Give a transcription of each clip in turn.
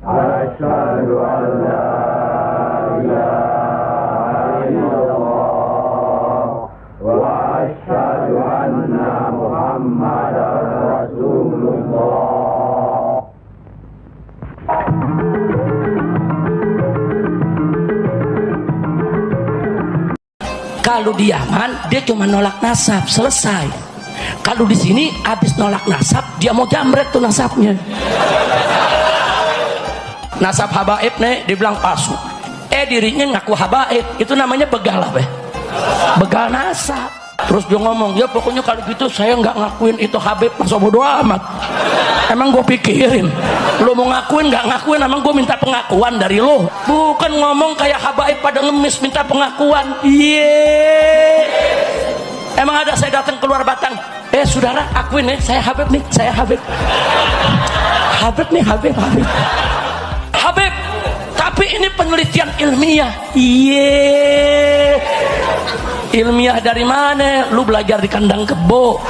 أشهد أن لا إله إلا الله وأشهد أن محمدا رسول الله. Kalau di Yaman dia cuma nolak nasab, selesai. Kalau di sini habis nolak nasab dia mau jamret tuh nasabnya. Nasab habaib nih dibilang palsu. Dirinya ngaku habaib, itu namanya begal apa? Begal nasab. Terus dia ngomong, ya pokoknya kalau gitu saya nggak ngakuin itu habib, masa bodo amat. Emang gue pikirin, lo mau ngakuin nggak ngakuin, emang gue minta pengakuan dari lo? Bukan ngomong kayak habaib pada ngemis minta pengakuan. Emang ada saya datang keluar Batang, saudara akuin nih, saya habib nih, saya habib. Habib nih, habib. Habib, tapi ini penelitian ilmiah. Ilmiah dari mana? Lu belajar di kandang kebo.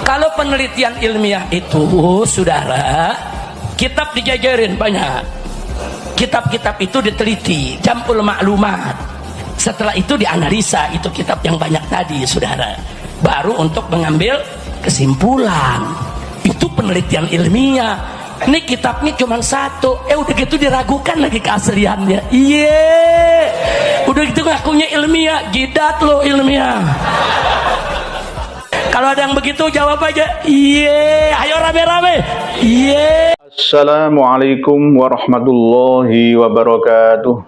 Kalau penelitian ilmiah itu, saudara, kitab dijajarin banyak. Kitab-kitab itu diteliti, jamul maklumat. Setelah itu dianalisa, itu kitab yang banyak tadi, saudara. Baru untuk mengambil kesimpulan. Itu penelitian ilmiah. Ini kitabnya cuma satu, udah gitu diragukan lagi keasliannya. Udah gitu ngakunya ilmiah, jidat lo ilmiah. Kalau ada yang begitu jawab aja, ayo rame-rame. Assalamualaikum warahmatullahi wabarakatuh.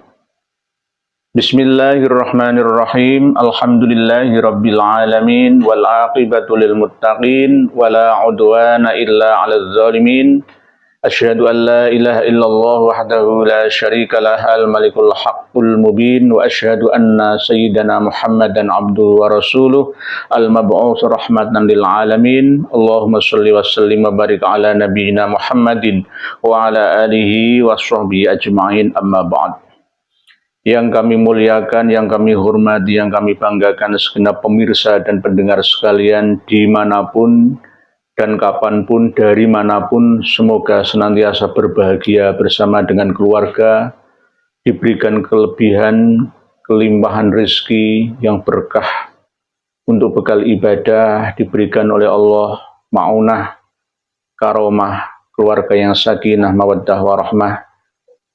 Bismillahirrahmanirrahim. Alhamdulillahirabbil alamin wal aqibatu lil muttaqin wala udwana illa 'alal zalimin. Asyhadu an la ilaha illallah wahdahu la syarika lah al-malikul haqqul mubin wa asyhadu anna sayyidana Muhammadan abduhu wa rasuluh al-mab'uts rahmatan lil alamin. Allahumma shalli wa sallim wa barik ala nabiyyina Muhammadin wa ala alihi wa sahbihi ajma'in, amma ba'd. Yang kami muliakan, yang kami hormati, yang kami banggakan segenap pemirsa dan pendengar sekalian dimanapun dan kapanpun, dari manapun, semoga senantiasa berbahagia bersama dengan keluarga, diberikan kelebihan, kelimpahan rezeki yang berkah untuk bekal ibadah, diberikan oleh Allah ma'unah, karomah, keluarga yang sakinah, mawaddah, warahmah,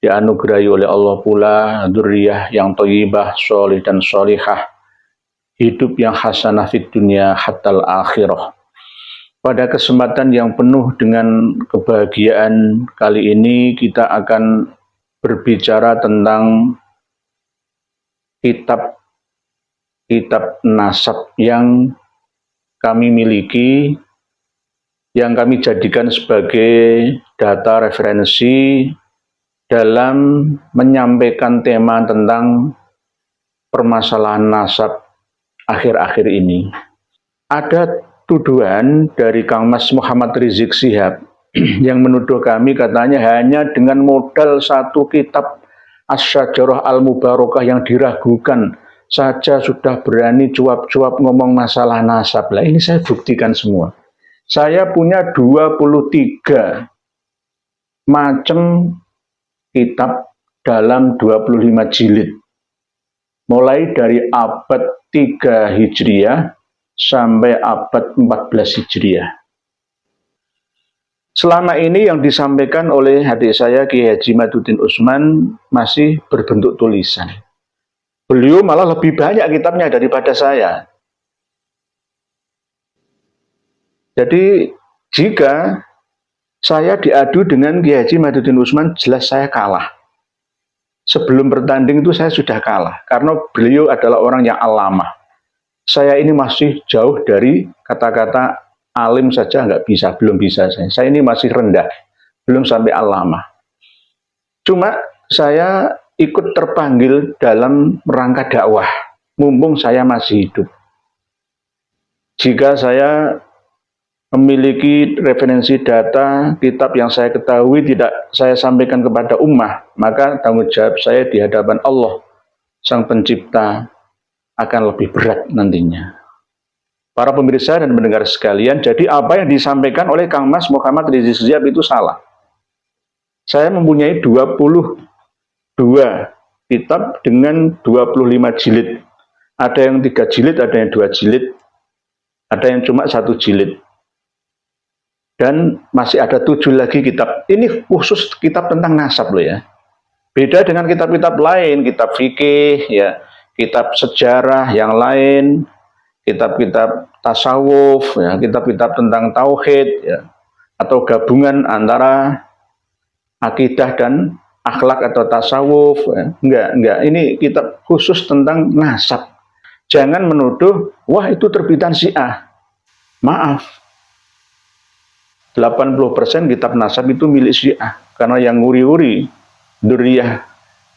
dianugerahi oleh Allah pula dzurriyyah yang thayyibah, sholih dan sholihah, hidup yang hasanah fid dunya hatal akhirah. Pada kesempatan yang penuh dengan kebahagiaan kali ini kita akan berbicara tentang kitab nasab yang kami miliki, yang kami jadikan sebagai data referensi dalam menyampaikan tema tentang permasalahan nasab akhir-akhir ini. Ada tuduhan dari Kang Mas Muhammad Rizik Syihab yang menuduh kami, katanya hanya dengan modal satu kitab Asy-Syajarah Al-Mubarakah yang diragukan saja sudah berani cuap-cuap ngomong masalah nasab. Lah ini saya buktikan semua. Saya punya 23 macam kitab dalam 25 jilid. Mulai dari abad 3 Hijriah sampai abad 14 Hijriah. Selama ini yang disampaikan oleh adik saya Kiai Haji Maduddin Utsman masih berbentuk tulisan. Beliau malah lebih banyak kitabnya daripada saya. Jadi jika saya diadu dengan Kiai Haji Maduddin Utsman, jelas saya kalah. Sebelum bertanding itu saya sudah kalah, karena beliau adalah orang yang alamah. Saya ini masih jauh dari kata-kata alim saja nggak bisa, belum bisa saya. Saya ini masih rendah, belum sampai alamah. Cuma saya ikut terpanggil dalam rangka dakwah, mumpung saya masih hidup. Jika saya memiliki referensi data, kitab yang saya ketahui tidak saya sampaikan kepada ummah, maka tanggung jawab saya di hadapan Allah, Sang Pencipta, akan lebih berat nantinya. Para pemirsa dan pendengar sekalian, jadi apa yang disampaikan oleh Kang Mas Muhammad Rizik Syihab itu salah. Saya mempunyai 22 kitab dengan 25 jilid. Ada yang 3 jilid, ada yang 2 jilid, ada yang cuma 1 jilid. Dan masih ada 7 lagi kitab. Ini khusus kitab tentang nasab loh ya. Beda dengan kitab-kitab lain, kitab fikih, ya, kitab sejarah yang lain, kitab-kitab tasawuf, ya, kitab-kitab tentang tauhid, ya, atau gabungan antara akidah dan akhlak atau tasawuf. Ya. Enggak. Ini kitab khusus tentang nasab. Jangan menuduh, wah itu terbitan Syiah. Maaf. 80% kitab nasab itu milik Syiah. Karena yang nguri-nguri Duriyah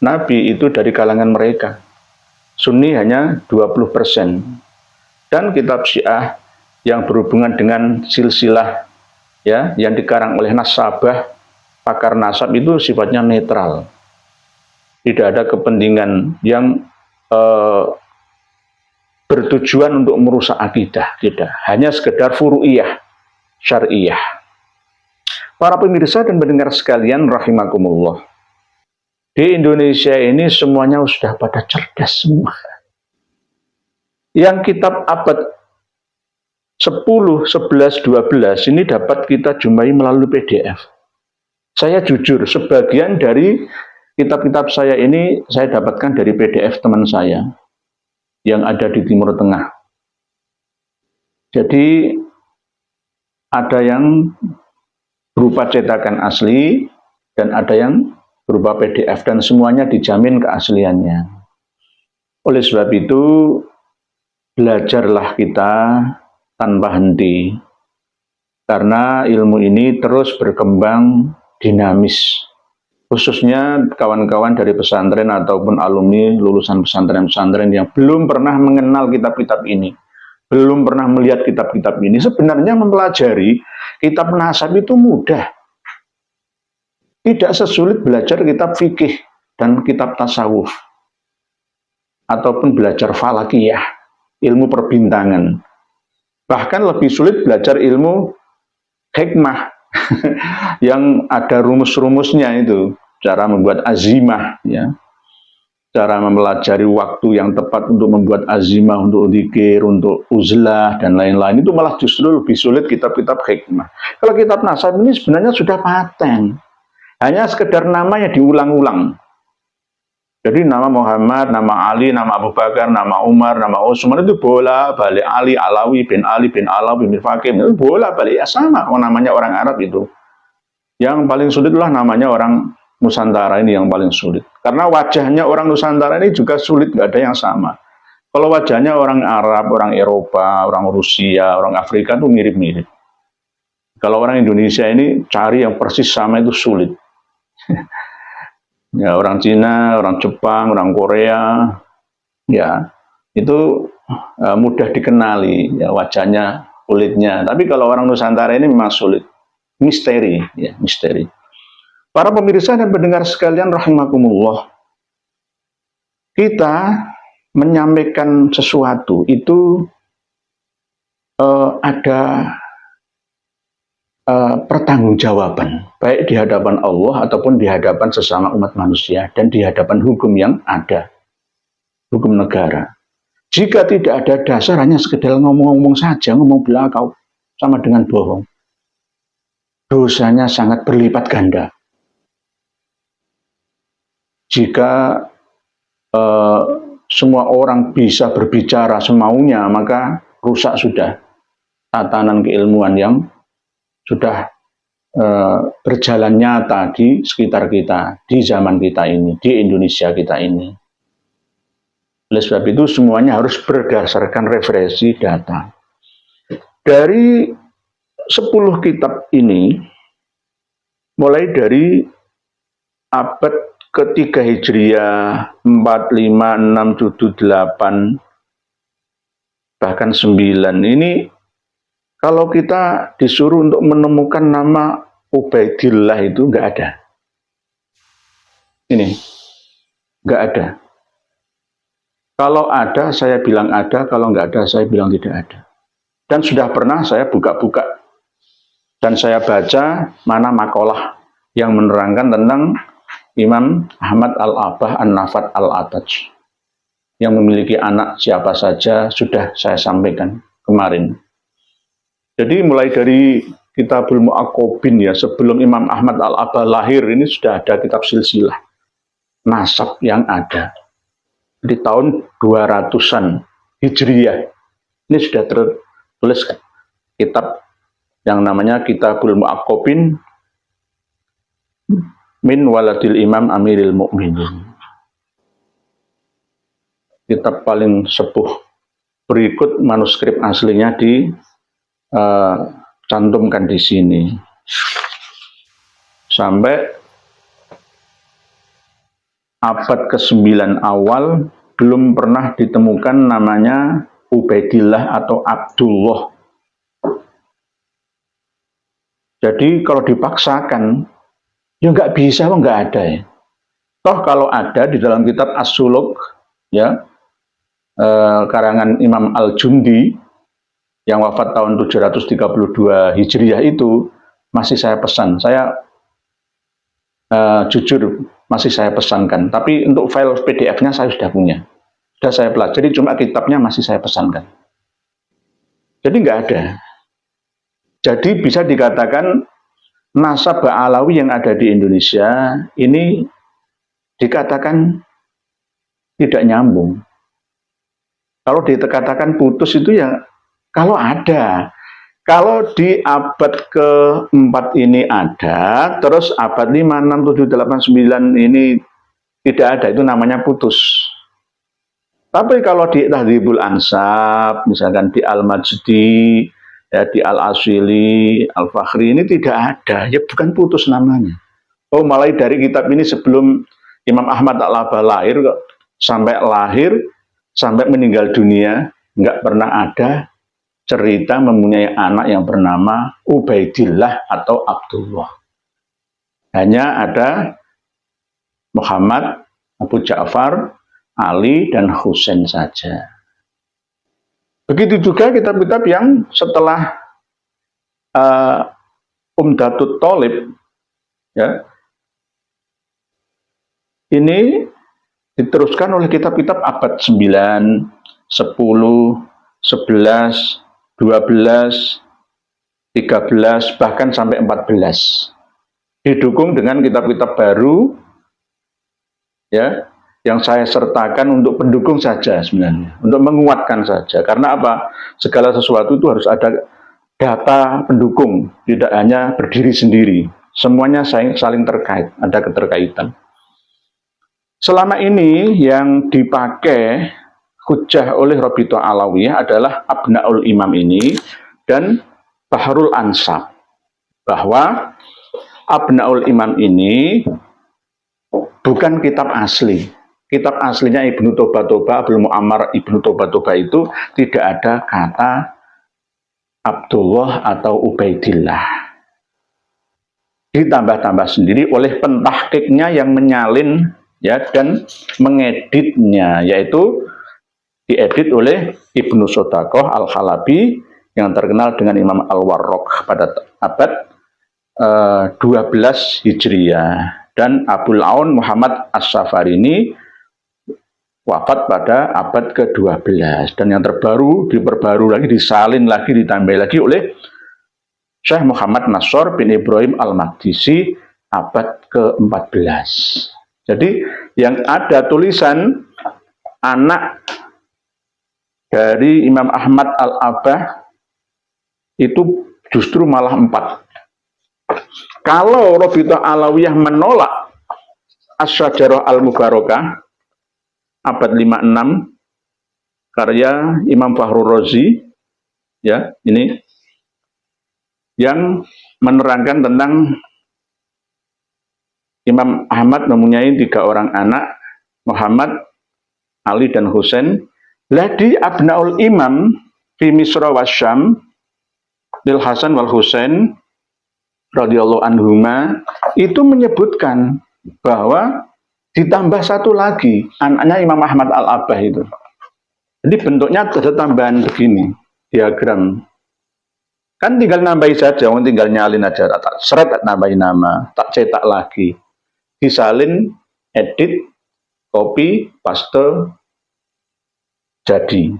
Nabi itu dari kalangan mereka. Sunni hanya 20%. Dan kitab Syiah yang berhubungan dengan silsilah, ya, yang dikarang oleh nasabah, pakar nasab itu sifatnya netral. Tidak ada kepentingan yang bertujuan untuk merusak akidah, tidak. Hanya sekedar furu'iyah, syar'iyah. Para pemirsa dan pendengar sekalian rahimakumullah. Di Indonesia ini semuanya sudah pada cerdas semua. Yang kitab abad 10, 11, 12 ini dapat kita jumpai melalui PDF. Saya jujur, sebagian dari kitab-kitab saya ini saya dapatkan dari PDF teman saya yang ada di Timur Tengah. Jadi ada yang berupa cetakan asli dan ada yang berupa PDF, dan semuanya dijamin keasliannya. Oleh sebab itu, belajarlah kita tanpa henti, karena ilmu ini terus berkembang dinamis. Khususnya kawan-kawan dari pesantren ataupun alumni lulusan pesantren-pesantren yang belum pernah mengenal kitab-kitab ini, belum pernah melihat kitab-kitab ini, sebenarnya mempelajari kitab nasab itu mudah. Tidak sesulit belajar kitab fikih dan kitab tasawuf, ataupun belajar falakiyah, ilmu perbintangan. Bahkan lebih sulit belajar ilmu hikmah, yang ada rumus-rumusnya itu, cara membuat azimah, ya, cara mempelajari waktu yang tepat untuk membuat azimah, untuk dzikir, untuk uzlah, dan lain-lain. Itu malah justru lebih sulit kitab-kitab hikmah. Kalau kitab nasab ini sebenarnya sudah paten. Hanya sekedar namanya diulang-ulang. Jadi nama Muhammad, nama Ali, nama Abu Bakar, nama Umar, nama Utsman itu bola-balik Ali, Alawi, bin Alawi, bin Fakim. Itu bola-balik, ya sama namanya orang Arab itu. Yang paling sulit lah namanya orang Nusantara ini yang paling sulit. Karena wajahnya orang Nusantara ini juga sulit, nggak ada yang sama. Kalau wajahnya orang Arab, orang Eropa, orang Rusia, orang Afrika itu mirip-mirip. Kalau orang Indonesia ini cari yang persis sama itu sulit. Ya, orang Cina, orang Jepang, orang Korea, ya itu mudah dikenali, ya, wajahnya, kulitnya. Tapi kalau orang Nusantara ini memang sulit, misteri, ya, misteri. Para pemirsa dan pendengar sekalian rahimakumullah, kita menyampaikan sesuatu itu ada pertanggungjawaban, baik di hadapan Allah ataupun di hadapan sesama umat manusia dan di hadapan hukum yang ada, hukum negara. Jika tidak ada dasar, hanya sekedar ngomong-ngomong saja, ngomong belakang, sama dengan bohong, dosanya sangat berlipat ganda. Jika semua orang bisa berbicara semaunya, maka rusak sudah tatanan keilmuan yang sudah berjalan nyata di sekitar kita, di zaman kita ini, di Indonesia kita ini. Oleh sebab itu semuanya harus berdasarkan referensi data. Dari 10 kitab ini, mulai dari abad ketiga Hijriah, 4, 5, 6, 7, 8, bahkan 9, ini kalau kita disuruh untuk menemukan nama Ubaidillah itu nggak ada. Ini nggak ada. Kalau ada, saya bilang ada. Kalau nggak ada, saya bilang tidak ada. Dan sudah pernah saya buka-buka dan saya baca mana makalah yang menerangkan tentang Imam Ahmad Al-Abah An-Nafat Al-Ataj yang memiliki anak siapa saja sudah saya sampaikan kemarin. Jadi mulai dari Kitabul Mu'aqqobin ya, sebelum Imam Ahmad Al-Abah lahir ini sudah ada kitab silsilah nasab yang ada. Di tahun 200-an Hijriyah ini sudah tertulis kitab yang namanya Kitabul Mu'aqqobin min waladil Imam Amiril Mukminin. Kitab paling sepuh. Berikut manuskrip aslinya dicantumkan di sini. Sampai abad ke-9 awal belum pernah ditemukan namanya Ubaidillah atau Abdullah. Jadi kalau dipaksakan, ya nggak bisa, nggak ada ya. Toh kalau ada di dalam kitab As-Suluk, ya, karangan Imam Al-Jundi yang wafat tahun 732 Hijriah itu masih saya pesan. Saya jujur masih saya pesankan. Tapi untuk file PDF-nya saya sudah punya. Sudah saya pelajari, cuma kitabnya masih saya pesankan. Jadi nggak ada. Jadi bisa dikatakan nasab Alawi yang ada di Indonesia ini dikatakan tidak nyambung. Kalau dikatakan putus itu ya kalau ada. Kalau di abad ke-4 ini ada, terus abad 5, 6, 7, 8, 9 ini tidak ada, itu namanya putus. Tapi kalau di Tahdhibul Ansab, misalkan di Al-Majdi, ya, di Al-Aswili, Al-Fakhri ini tidak ada, ya bukan putus namanya. Oh, mulai dari kitab ini sebelum Imam Ahmad Al-Abah lahir, sampai meninggal dunia, nggak pernah ada cerita mempunyai anak yang bernama Ubaidillah atau Abdullah. Hanya ada Muhammad, Abu Ja'far, Ali, dan Husain saja. Begitu juga kitab-kitab yang setelah Umdatut Thalib, ya, ini diteruskan oleh kitab-kitab abad 9, 10, 11, 12, 13, bahkan sampai 14. Didukung dengan kitab-kitab baru, ya, yang saya sertakan untuk pendukung saja sebenarnya, untuk menguatkan saja. Karena apa? Segala sesuatu itu harus ada data pendukung, tidak hanya berdiri sendiri. Semuanya saling terkait, ada keterkaitan. Selama ini yang dipakai hujjah oleh Rabithah Alawiyah adalah Abnaul Imam ini dan Bahrul Ansab. Bahwa Abnaul Imam ini bukan kitab asli. Kitab aslinya Ibnu Toba-Toba, Abdul Mu'ammar Ibnu Toba-Toba itu tidak ada kata Abdullah atau Ubaidillah. Ditambah-tambah sendiri oleh pentahqiqnya yang menyalin, ya, dan mengeditnya, yaitu diedit oleh Ibnu Sodaqoh Al-Halabi yang terkenal dengan Imam Al-Warraq pada abad 12 Hijriah. Dan Abul Aun Muhammad As-Safarini wafat pada abad ke-12. Dan yang terbaru, diperbarui lagi, disalin lagi, ditambah lagi oleh Syekh Muhammad Nasr bin Ibrahim Al-Maqdisi abad ke-14. Jadi yang ada tulisan anak dari Imam Ahmad Al-Abah itu justru malah 4. Kalau Rabithah Alawiyah menolak Asy-Syajarah Al-Mubarakah abad 56 karya Imam Fakhrur Razi, ya, ini yang menerangkan tentang Imam Ahmad mempunyai 3 orang anak, Muhammad, Ali, dan Husain. Ladi Abnaul Imam fi Misra wa Syam lil Hasan wal Husain radhiyallahu anhuma itu menyebutkan bahwa ditambah satu lagi anaknya Imam Ahmad Al-Abah itu. Jadi bentuknya ada tambahan begini, diagram. Kan tinggal nambahin saja, tinggal nyalin aja, tak seret, tak nambahin nama, tak cetak lagi, disalin, edit, copy, paste, jadi.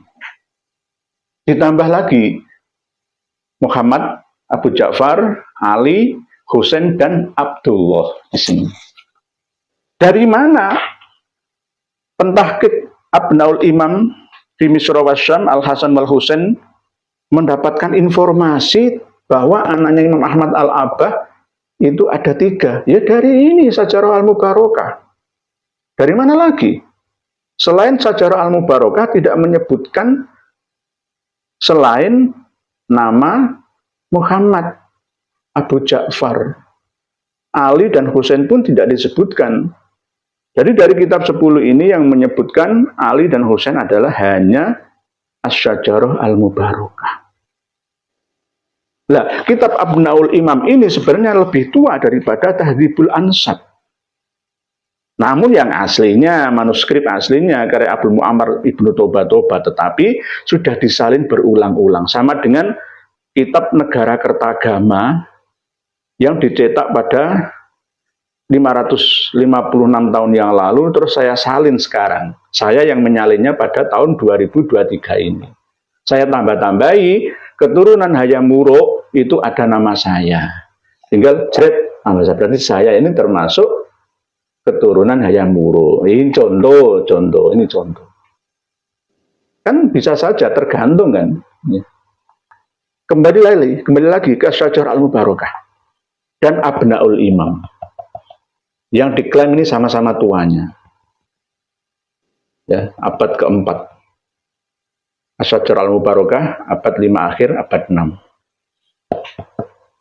Ditambah lagi Muhammad, Abu Ja'far, Ali, Husain, dan Abdullah di sini. Dari mana pentahqiq Abnaul Imam di Misra wa Syam, Al-Hasan wal Husain mendapatkan informasi bahwa anaknya Imam Ahmad Al-Abbah itu ada 3. Ya dari ini Sajarah Al-Mubarakah. Dari mana lagi? Selain Sajarah Al-Mubarakah tidak menyebutkan selain nama Muhammad, Abu Ja'far, Ali dan Husain pun tidak disebutkan. Jadi dari kitab 10 ini yang menyebutkan Ali dan Husain adalah hanya Asy-Syajarah Al-Mubarakah. Nah, kitab Abnaul Imam ini sebenarnya lebih tua daripada Tahdzibul Ansab. Namun yang aslinya, manuskrip aslinya karya Abdul Mu'ammar Ibnu Toba, tetapi sudah disalin berulang-ulang. Sama dengan kitab Negara Kertagama yang dicetak pada 556 tahun yang lalu, terus saya salin sekarang. Saya yang menyalinnya pada tahun 2023 ini. Saya tambah-tambahi, keturunan Hayam Wuruk itu ada nama saya. Tinggal jret, berarti saya ini termasuk keturunan Hayam Wuruk. Ini contoh, ini contoh. Kan bisa saja, tergantung kan. Kembali lagi ke Syajarah Al-Mubarakah dan Abnaul Imam. Yang diklaim ini sama-sama tuanya. Ya, abad keempat. Asy-Syajarah Al-Mubarakah, abad 5 akhir, abad 6.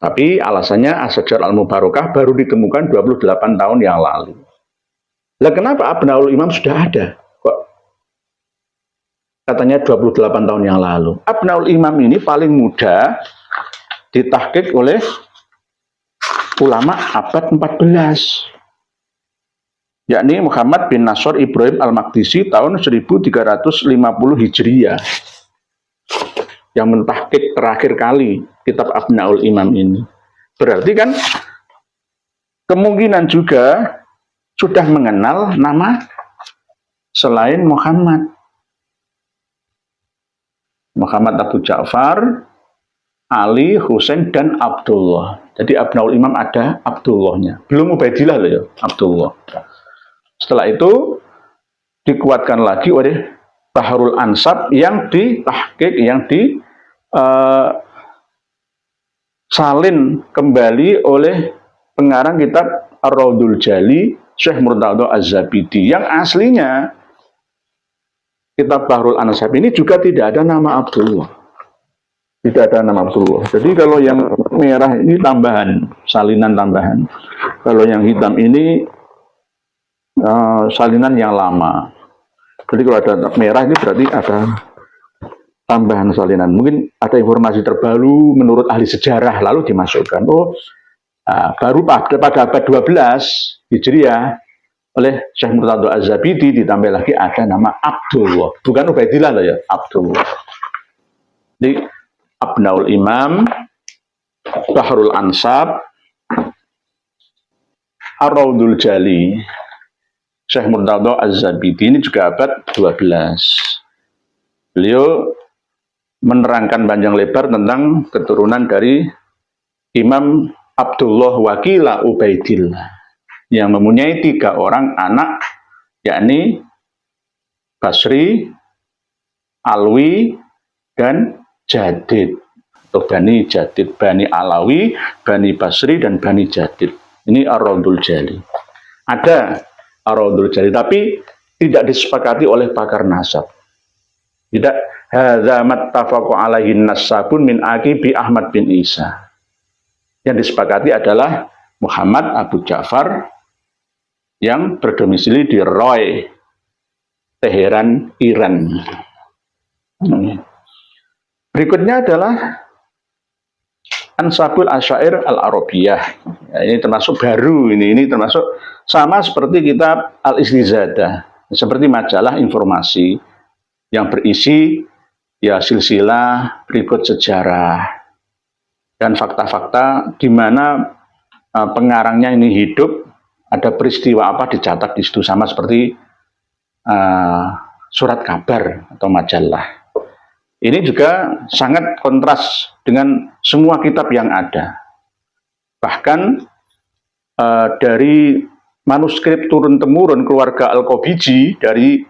Tapi alasannya Asy-Syajarah Al-Mubarakah baru ditemukan 28 tahun yang lalu. Lah kenapa Abnaul Imam sudah ada? Kok katanya 28 tahun yang lalu? Abnaul Imam ini paling muda ditahqiq oleh ulama abad 14. Yakni Muhammad bin Nasr Ibrahim Al-Maqdisi tahun 1350 Hijriah. Yang mentahqiq terakhir kali kitab Abnaul Imam ini. Berarti kan kemungkinan juga sudah mengenal nama selain Muhammad. Muhammad Abu Ja'far, Ali, Husain, dan Abdullah. Jadi Abnaul Imam ada Abdullahnya. Belum Ubaidillah loh ya, Abdullah. Setelah itu dikuatkan lagi oleh Bahrul Ansab yang ditahqiq, yang salin kembali oleh pengarang kitab Ar-Raudul Jali, Syekh Murtadha Az-Zabidi, yang aslinya kitab Bahrul Ansab ini juga tidak ada nama Abdullah. Tidak ada nama Abdullah. Jadi kalau yang merah ini tambahan, salinan tambahan. Kalau yang hitam ini salinan yang lama. Jadi kalau ada merah ini berarti ada tambahan salinan. Mungkin ada informasi terbaru menurut ahli sejarah lalu dimasukkan. Oh, baru pada abad 12 Hijriah oleh Syekh Murtadha Az-Zabidi ditambah lagi ada nama Abdullah. Bukan Ubaidillah loh ya, Abdullah. Jadi Abnaul Imam, Bahrul Ansab, Ar-Raudul Jali, Syekh Murtadha Az-Zabidi ini juga abad 12. Beliau menerangkan panjang lebar tentang keturunan dari Imam Abdullah Wakila Ubaidillah yang mempunyai 3 orang anak, yakni Basri, Alwi, dan Jadid. Atau Bani Jadid, Bani Alawi, Bani Basri, dan Bani Jadid. Ini Ar-Raudul Jali. Ada Ar-Raudul Jali, tapi tidak disepakati oleh pakar nasab. Tidak, hadza mattafaqu alaihi nasabun min aqibi Ahmad bin Isa. Yang disepakati adalah Muhammad Abu Ja'far yang berdomisili di Roy, Teheran, Iran. Berikutnya adalah Ansabul Asyair Al-Arabiyah. Ya, ini termasuk baru, ini termasuk sama seperti kitab Al-Istizadah, seperti majalah informasi yang berisi ya silsilah berikut sejarah. dan fakta-fakta di mana pengarangnya ini hidup, ada peristiwa apa dicatat di situ, sama seperti surat kabar atau majalah. Ini juga sangat kontras dengan semua kitab yang ada. Bahkan dari manuskrip turun-temurun keluarga Al-Qabiji dari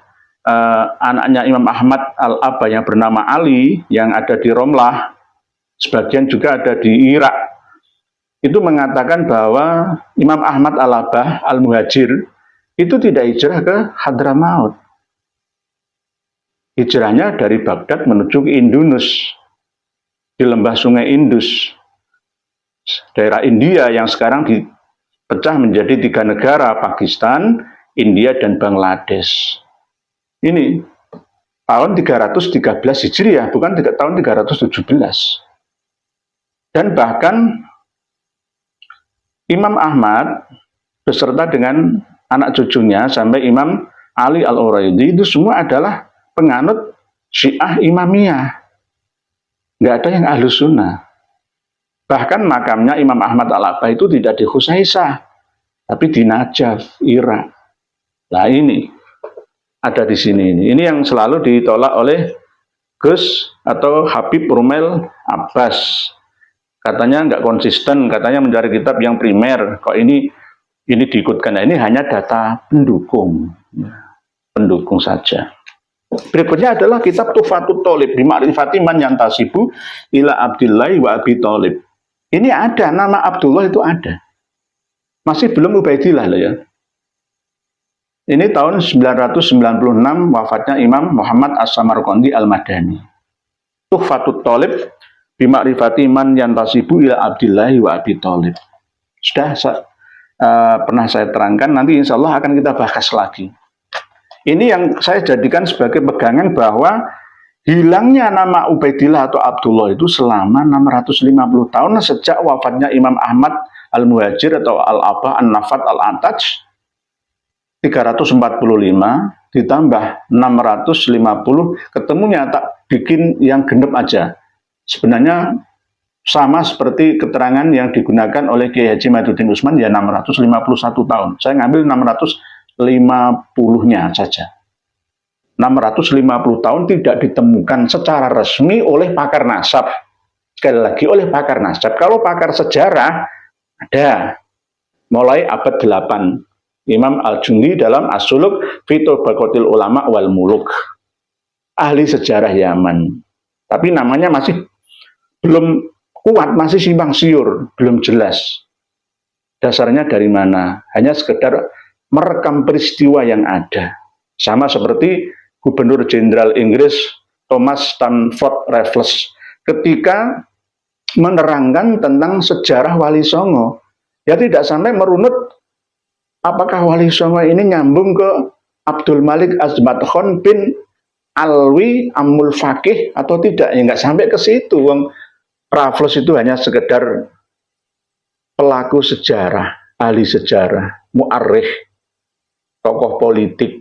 anaknya Imam Ahmad Al-Abba yang bernama Ali yang ada di Romlah, sebagian juga ada di Irak, itu mengatakan bahwa Imam Ahmad Al-Abba Al-Muhajir itu tidak hijrah ke Hadramaut. Hijrahnya dari Baghdad menuju ke Indus, di lembah sungai Indus, daerah India yang sekarang dipecah menjadi 3 negara, Pakistan, India, dan Bangladesh. Ini tahun 313 Hijriah, bukan tahun 317. Dan bahkan Imam Ahmad beserta dengan anak cucunya sampai Imam Ali Al-Uraidi itu semua adalah penganut Syiah Imamiyah. Nggak ada yang Ahlus Sunnah. Bahkan makamnya Imam Ahmad Al-Abba itu tidak di Khusaisah, tapi di Najaf, Irak. Nah ini ada di sini. Ini yang selalu ditolak oleh Gus atau Habib Rumel Abbas. Katanya nggak konsisten, katanya mencari kitab yang primer. Kok ini diikutkan? Nah, ini hanya data pendukung, pendukung saja. Berikutnya adalah kitab Tuhfatut Thalib bi Ma'rifati Man Yantasibu ila Abdillah wa Abi Thalib. Ini ada, nama Abdullah itu ada. Masih belum Ubaidillah loh ya. Ini tahun 996 wafatnya Imam Muhammad As-Samarqandi Al-Madani. Tuhfatut Thalib bi Ma'rifati Man Yantasibu ila Abdillah wa Abi Thalib. Sudah pernah saya terangkan, nanti insya Allah akan kita bahas lagi. Ini yang saya jadikan sebagai pegangan bahwa hilangnya nama Ubaidillah atau Abdullah itu selama 650 tahun sejak wafatnya Imam Ahmad Al-Muhajir atau Al-Abba An-Nafat Al-Antaj 345 ditambah 650, ketemunya tak bikin yang genep aja. Sebenarnya sama seperti keterangan yang digunakan oleh Kiai Haji Maduddin Utsman, ya 651 tahun. Saya ngambil 650-nya saja. 650 tahun tidak ditemukan secara resmi oleh pakar nasab. Sekali lagi oleh pakar nasab. Kalau pakar sejarah ada mulai abad 8. Imam Al-Jundi dalam As-Suluk fi Tabaqatil Ulama wal Muluk. Ahli sejarah Yaman. Tapi namanya masih belum kuat, masih simpang siur, belum jelas. Dasarnya dari mana? Hanya sekedar merekam peristiwa yang ada. Sama seperti Gubernur Jenderal Inggris Thomas Stamford Raffles ketika menerangkan tentang sejarah Wali Songo. Ya tidak sampai merunut apakah Wali Songo ini nyambung ke Abdul Malik Azmat Khan bin Alwi Amul Faqih atau tidak. Ya nggak sampai ke situ. Raffles itu hanya sekedar pelaku sejarah, ahli sejarah, mu'arrikh, tokoh politik.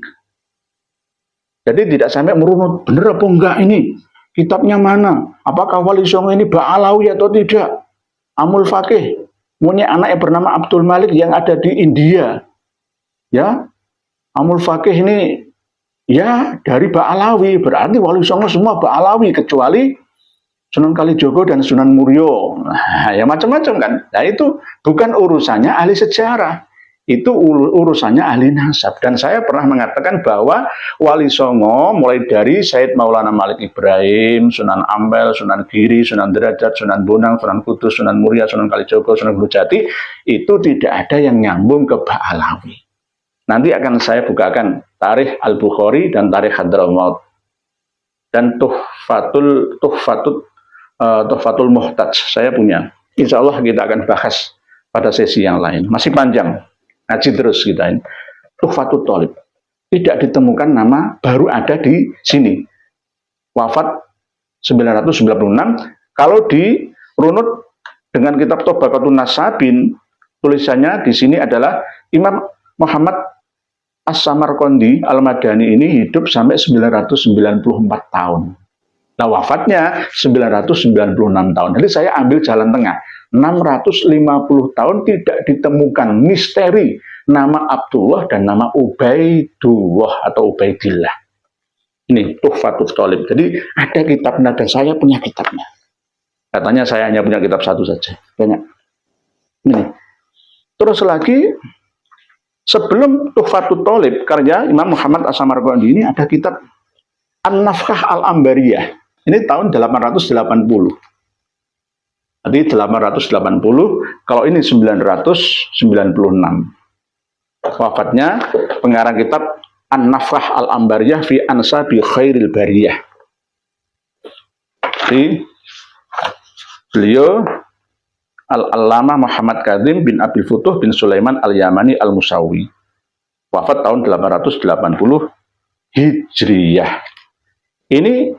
Jadi tidak sampai merunut, bener apa enggak ini? Kitabnya mana? Apakah Wali Songo ini Ba'alawi atau tidak? Amul Faqih, punya anak yang bernama Abdul Malik yang ada di India. Ya, Amul Faqih ini ya dari Ba'alawi, berarti Wali Songo semua Ba'alawi kecuali Sunan Kalijogo dan Sunan Muria. Nah, ya macam-macam kan. Nah itu bukan urusannya ahli sejarah. Itu urusannya ahli nasab. Dan saya pernah mengatakan bahwa Wali Songo mulai dari Said Maulana Malik Ibrahim, Sunan Ampel, Sunan Giri, Sunan Derajat, Sunan Bonang, Sunan Kudus, Sunan Muria, Sunan Kalijogo, Sunan Gunung Jati, itu tidak ada yang nyambung ke Ba'alawi. Nanti akan saya bukakan Tarikh Al-Bukhari dan Tarikh Hadramaut. Dan Tuhfatul Muhtaj saya punya. Insya Allah kita akan bahas pada sesi yang lain. Masih panjang. Ngaji terus kita ini. Tuhfatut Thalib. Tidak ditemukan nama, baru ada di sini. Wafat 996. Kalau dirunut dengan kitab Tabaqatun Nasabin, tulisannya di sini adalah Imam Muhammad As-Samarqandi Al-Madani ini hidup sampai 994 tahun. Nah, wafatnya 996 tahun. Jadi saya ambil jalan tengah. 650 tahun tidak ditemukan misteri nama Abdullah dan nama Ubaidullah atau Ubaidillah. Ini Tuhfatul Thalib. Jadi ada kitabnya dan saya punya kitabnya. Katanya saya hanya punya kitab satu saja. Banyak. Ini. Terus lagi, sebelum Tuhfatul Thalib, karya Imam Muhammad As-Samarqandi ini ada kitab An-Nafkah Al-Ambariyah. Ini tahun 880. Jadi 880, kalau ini 996. Wafatnya pengarang kitab An-Nafkah Al-Ambariyah fi Ansabi Khairil Bariyah. Jadi beliau Al-Allamah Muhammad Kadzim bin Abil Futuh bin Sulaiman Al-Yamani Al-Musawi. Wafat tahun 880 Hijriyah. Ini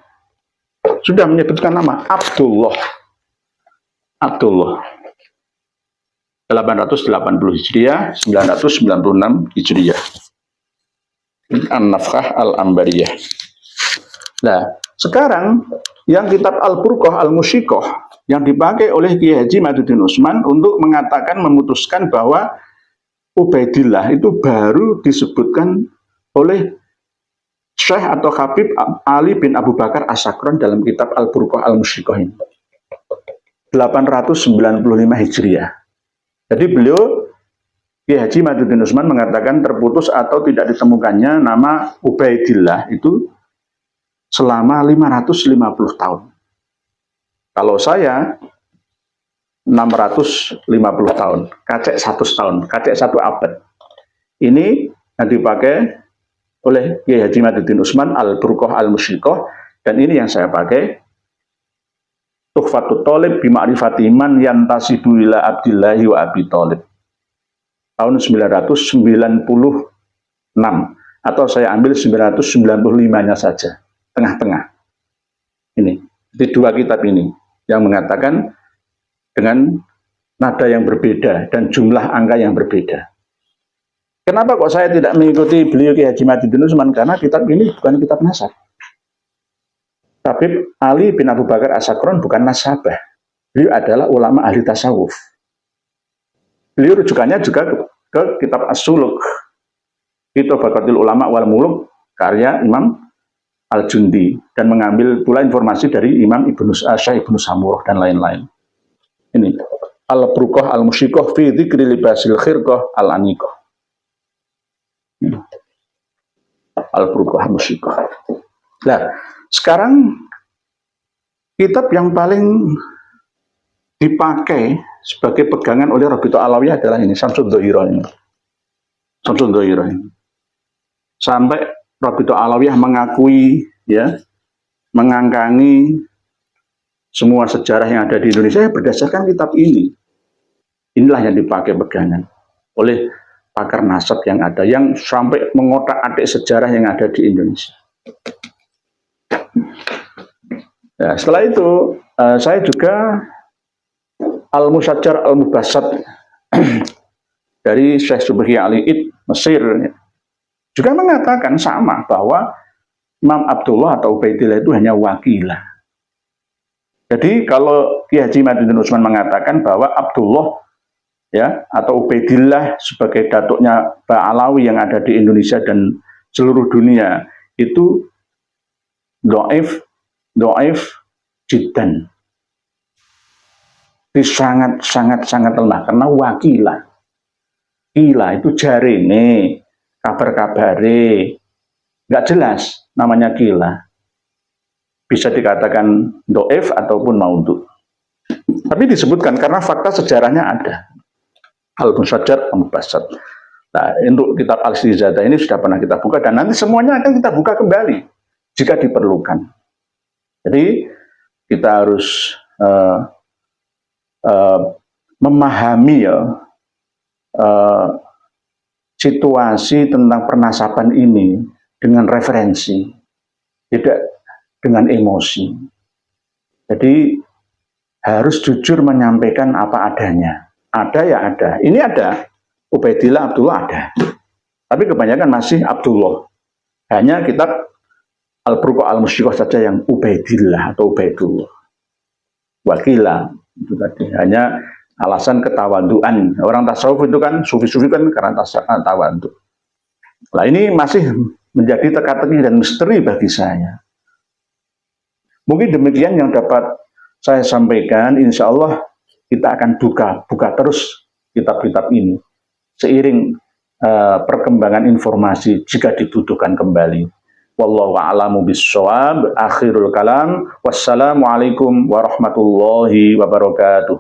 sudah menyebutkan nama Abdullah. 880 Hijriyah, 996 Hijriyah. An-Nafkah Al-Ambariyah. Nah, sekarang yang kitab Al-Burqah Al-Musyikoh yang dipakai oleh Kiai Haji Maduddin Utsman untuk mengatakan, memutuskan bahwa Ubaidillah itu baru disebutkan oleh Syekh atau Habib Ali bin Abu Bakar As-Sakran dalam kitab Al-Burqah Al-Musyikoh ini. 895 Hijriah. Jadi beliau, Kiai Haji Maduddin Utsman mengatakan terputus atau tidak ditemukannya nama Ubaidillah itu selama 550 tahun. Kalau saya 650 tahun, kacek 100 tahun, kacek 1 abad. Ini yang dipakai oleh Kiai Haji Maduddin Utsman Al-Burqah Al-Musyikoh, dan ini yang saya pakai Tuhfatul Thalib bima'rifati man yantasibu ila Abdillahi wa Abi Thalib. Tahun 996, atau saya ambil 995-nya saja, tengah-tengah. Ini, di dua kitab ini yang mengatakan dengan nada yang berbeda dan jumlah angka yang berbeda. Kenapa kok saya tidak mengikuti beliau Kiai Haji Maduddin Utsman? Karena kitab ini bukan kitab nasab. Habib Ali bin Abu Bakar As-Sakran bukan nasabah. Beliau adalah ulama ahli tasawuf. Beliau rujukannya juga ke kitab As-Suluk, Kitab Baqatul Ulama wal Muluk, karya Imam Al-Jundi, dan mengambil pula informasi dari Imam Syekh Ibnu Samurah dan lain-lain. Ini Al-Burqah Al-Musyikoh fi dzikri libasil khirqah al-aniqah. Al-Burqah Al-Musyikoh. Nah, sekarang kitab yang paling dipakai sebagai pegangan oleh Rabi'ah Alawiyah adalah ini, Syamsul Dhahirah ini. Syamsul Dhahirah ini. Sampai Rabi'ah Alawiyah mengakui, ya, mengangkangi semua sejarah yang ada di Indonesia berdasarkan kitab ini. Inilah yang dipakai pegangan oleh pakar nasab yang ada, yang sampai mengotak-atik sejarah yang ada di Indonesia. Ya, setelah itu saya juga Al-Musajjar Al-Mubassat dari Syekh Subhi Ali Mesir juga mengatakan sama, bahwa Imam Abdullah atau Ubaidillah itu hanya wakilah. Jadi kalau Kiai Haji Maduddin Utsman mengatakan bahwa Abdullah, ya, atau Ubaidillah sebagai datuknya Ba'alawi yang ada di Indonesia dan seluruh dunia itu do'if jiddan, itu sangat lemah karena wakilah. Kila itu jari nih, kabar-kabare nggak jelas, namanya kila. Bisa dikatakan do'if ataupun maudhu. Tapi disebutkan karena fakta sejarahnya ada. Al-Musajjar Al-Mubassat. Nah, untuk kitab Al-Istizadah ini sudah pernah kita buka, dan nanti semuanya akan kita buka kembali jika diperlukan. Jadi kita harus memahami, ya, situasi tentang pernasaban ini dengan referensi, tidak dengan emosi. Jadi harus jujur menyampaikan apa adanya. Ada ya ada. Ini ada. Ubaidillah, Abdullah ada. Tapi kebanyakan masih Abdullah. Hanya kitab Al-Furqan Al-Musyrikah saja yang Ubaidillah atau Ubaidullah. Wakilah itu tadi hanya alasan ketawaduan. Orang tasawuf itu kan sufi-sufi kan karena tawadu. Nah ini masih menjadi teka-teki dan misteri bagi saya. Mungkin demikian yang dapat saya sampaikan. Insya Allah kita akan buka terus kitab-kitab ini seiring perkembangan informasi jika dibutuhkan kembali. Wallahu a'lamu bissawab. Akhirul kalam. Wassalamualaikum warahmatullahi wabarakatuh.